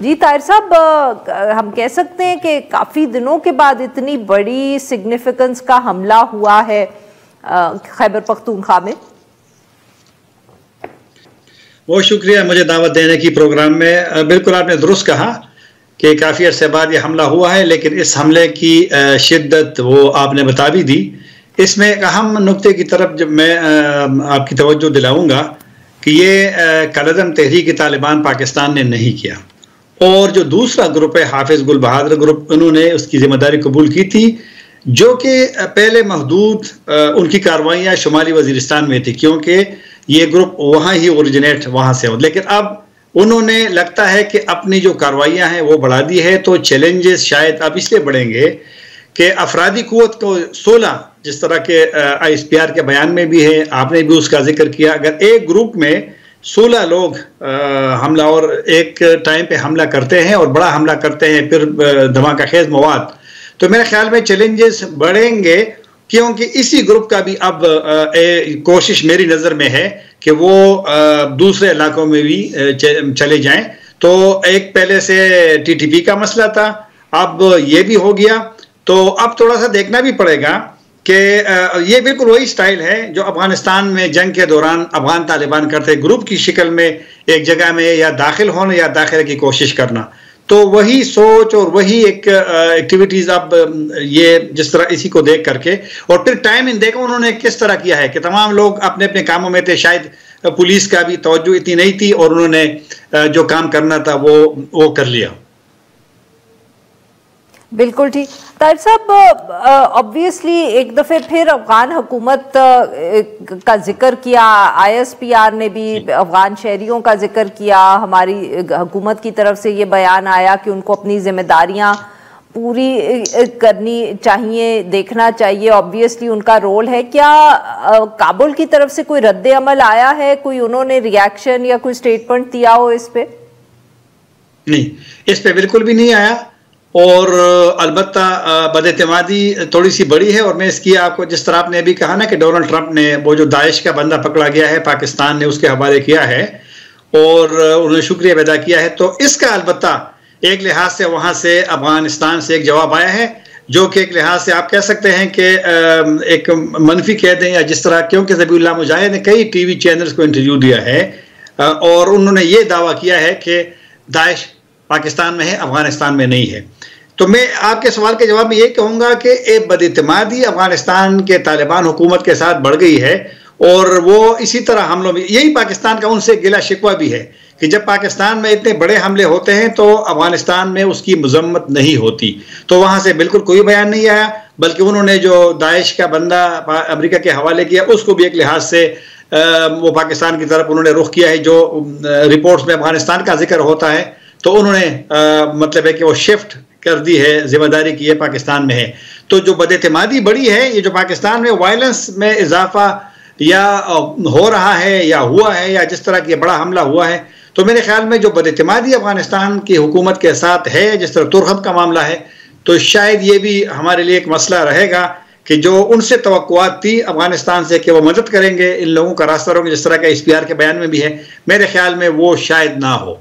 जी ताहिर साहब, हम कह सकते हैं कि काफ़ी दिनों के बाद इतनी बड़ी सिग्निफिकेंस का हमला हुआ है खैबर पख्तूनख्वा में। बहुत शुक्रिया मुझे दावत देने की प्रोग्राम में। बिल्कुल आपने दुरुस्त कहा कि काफ़ी अरसे बाद ये हमला हुआ है, लेकिन इस हमले की शिद्दत वो आपने बता भी दी। इसमें एक अहम नुक्ते की तरफ जब मैं आपकी तवज्जो दिलाऊंगा कि ये कलअदम तहरीक तालिबान पाकिस्तान ने नहीं किया, और जो दूसरा ग्रुप है हाफिज गुल बहादुर ग्रुप, उन्होंने उसकी जिम्मेदारी कबूल की थी, जो कि पहले महदूद उनकी कार्रवाइयाँ शुमाली वजीरिस्तान में थी, क्योंकि ये ग्रुप वहाँ ही ओरिजिनेट वहाँ से हो। लेकिन अब उन्होंने लगता है कि अपनी जो कार्रवाइयाँ हैं वो बढ़ा दी है, तो चैलेंजेस शायद अब इसलिए बढ़ेंगे कि अफरादी कुव्वत को 16, जिस तरह के ISPR के बयान में भी है, आपने भी उसका जिक्र किया, अगर एक ग्रुप में 16 लोग हमला और एक टाइम पे हमला करते हैं और बड़ा हमला करते हैं, फिर धमाका खेज मवाद, तो मेरे ख्याल में चैलेंजेस बढ़ेंगे, क्योंकि इसी ग्रुप का भी अब कोशिश मेरी नज़र में है कि वो दूसरे इलाकों में भी चले जाएं। तो एक पहले से TTP का मसला था, अब ये भी हो गया, तो अब थोड़ा सा देखना भी पड़ेगा कि ये बिल्कुल वही स्टाइल है जो अफगानिस्तान में जंग के दौरान अफगान तालिबान करते, ग्रुप की शक्ल में एक जगह में या दाखिल होने या दाखिले की कोशिश करना। तो वही सोच और वही एक एक्टिविटीज़ अब ये जिस तरह इसी को देख करके, और फिर टाइमिंग देखो उन्होंने किस तरह किया है कि तमाम लोग अपने अपने कामों में थे, शायद पुलिस का भी तवज्जो इतनी नहीं थी और उन्होंने जो काम करना था वो कर लिया। बिल्कुल ठीक ताहिर साहब, ऑब्वियसली एक दफ़े फिर अफगान हुकूमत का जिक्र किया, ISPR ने भी अफगान शहरियों का जिक्र किया, हमारी हुकूमत की तरफ से ये बयान आया कि उनको अपनी जिम्मेदारियां पूरी करनी चाहिए, देखना चाहिए, ऑब्वियसली उनका रोल है। क्या काबुल की तरफ से कोई रद्द अमल आया है, कोई उन्होंने रिएक्शन या कोई स्टेटमेंट दिया हो इस पे? नहीं, इस पे बिल्कुल भी नहीं आया, और अलबत्ता बदएतमादी थोड़ी सी बड़ी है। और मैं इसकी आपको, जिस तरह आपने अभी कहा ना कि डोनाल्ड ट्रंप ने वो जो दाइश का बंदा पकड़ा गया है पाकिस्तान ने उसके हवाले किया है और उन्होंने शुक्रिया अदा किया है, तो इसका अलबत्ता एक लिहाज से वहाँ से अफगानिस्तान से एक जवाब आया है, जो कि एक लिहाज से आप कह सकते हैं कि एक मनफी कह दें या जिस तरह, क्योंकि ज़बीउल्लाह मुजाहिद ने कई TV चैनल्स को इंटरव्यू दिया है और उन्होंने ये दावा किया है कि दाइश पाकिस्तान में है, अफगानिस्तान में नहीं है। तो मैं आपके सवाल के जवाब में ये कहूँगा कि एक बदइत्तेमादी अफगानिस्तान के तालिबान हुकूमत के साथ बढ़ गई है, और वो इसी तरह हमलों में, यही पाकिस्तान का उनसे गिला शिकवा भी है कि जब पाकिस्तान में इतने बड़े हमले होते हैं तो अफगानिस्तान में उसकी मजम्मत नहीं होती। तो वहाँ से बिल्कुल कोई बयान नहीं आया, बल्कि उन्होंने जो दाइश का बंदा अमेरिका के हवाले किया उसको भी एक लिहाज से वो पाकिस्तान की तरफ उन्होंने रुख किया है। जो रिपोर्ट्स में अफगानिस्तान का जिक्र होता है तो उन्होंने मतलब है कि वो शिफ्ट कर दी है, जिम्मेदारी की है पाकिस्तान में है। तो जो बदएतमादी बड़ी है, ये जो पाकिस्तान में वायलेंस में इजाफा या हो रहा है या हुआ है या जिस तरह की बड़ा हमला हुआ है, तो मेरे ख्याल में जो बदएतमादी अफगानिस्तान की हुकूमत के साथ है, जिस तरह तुरखत का मामला है, तो शायद ये भी हमारे लिए एक मसला रहेगा कि जो उनसे तवक्कुआत थी अफगानिस्तान से कि वो मदद करेंगे, इन लोगों का रास्ता रोकेंगे, जिस तरह का ISPR के बयान में भी है, मेरे ख्याल में वो शायद ना हो।